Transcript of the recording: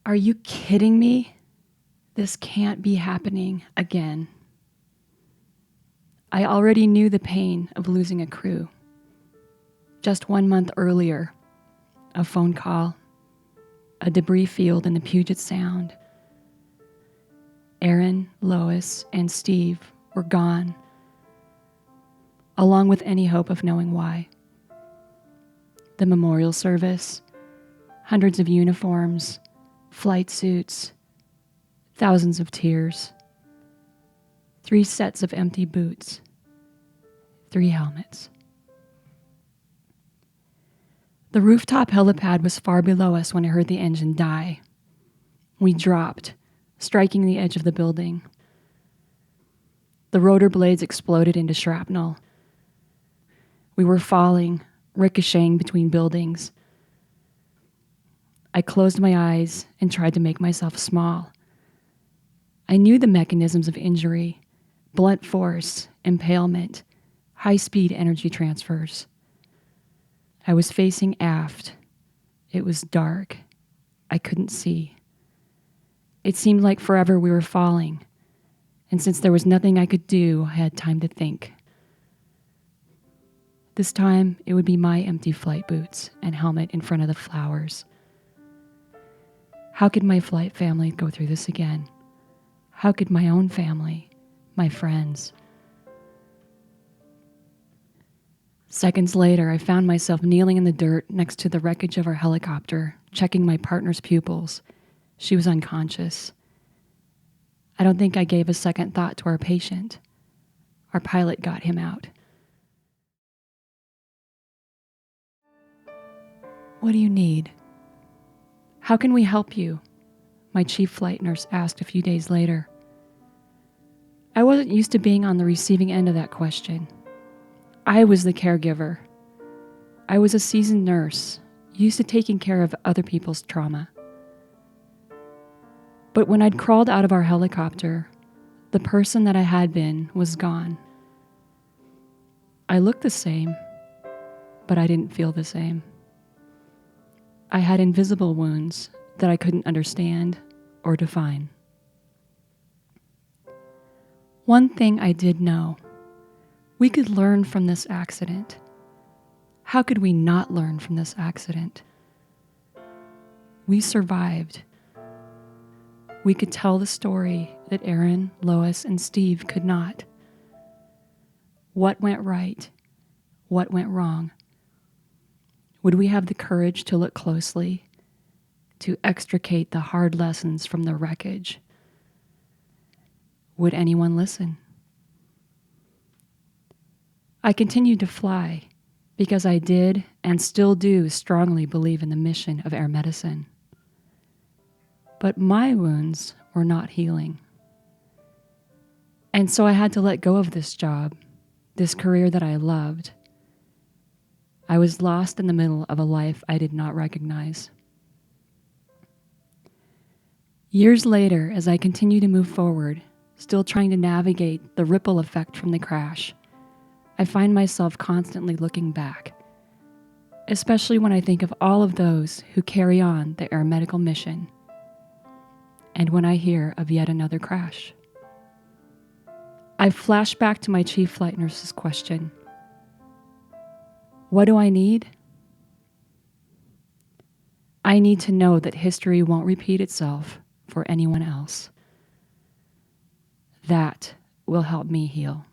Are you kidding me? This can't be happening again. I already knew the pain of losing a crew. Just 1 month earlier, a phone call, a debris field in the Puget Sound. Aaron, Lois, and Steve were gone, along with any hope of knowing why. The memorial service, hundreds of uniforms, flight suits, thousands of tears, 3 sets of empty boots, 3 helmets. The rooftop helipad was far below us when I heard the engine die. We dropped, striking the edge of the building. The rotor blades exploded into shrapnel. We were falling, ricocheting between buildings. I closed my eyes and tried to make myself small. I knew the mechanisms of injury, blunt force, impalement, high-speed energy transfers. I was facing aft. It was dark. I couldn't see. It seemed like forever we were falling, and since there was nothing I could do, I had time to think. This time, it would be my empty flight boots and helmet in front of the flowers. How could my flight family go through this again? How could my own family, my friends? Seconds later, I found myself kneeling in the dirt next to the wreckage of our helicopter, checking my partner's pupils. She was unconscious. I don't think I gave a second thought to our patient. Our pilot got him out. What do you need? How can we help you? My chief flight nurse asked a few days later. I wasn't used to being on the receiving end of that question. I was the caregiver. I was a seasoned nurse, used to taking care of other people's trauma. But when I'd crawled out of our helicopter, the person that I had been was gone. I looked the same, but I didn't feel the same. I had invisible wounds that I couldn't understand or define. One thing I did know, we could learn from this accident. How could we not learn from this accident? We survived. We could tell the story that Aaron, Lois, and Steve could not. What went right? What went wrong? Would we have the courage to look closely, to extricate the hard lessons from the wreckage? Would anyone listen? I continued to fly because I did and still do strongly believe in the mission of air medicine. But my wounds were not healing. And so I had to let go of this job, this career that I loved. I was lost in the middle of a life I did not recognize. Years later, as I continue to move forward, still trying to navigate the ripple effect from the crash, I find myself constantly looking back, especially when I think of all of those who carry on the air medical mission, and when I hear of yet another crash. I flash back to my chief flight nurse's question. What do I need? I need to know that history won't repeat itself for anyone else. That will help me heal.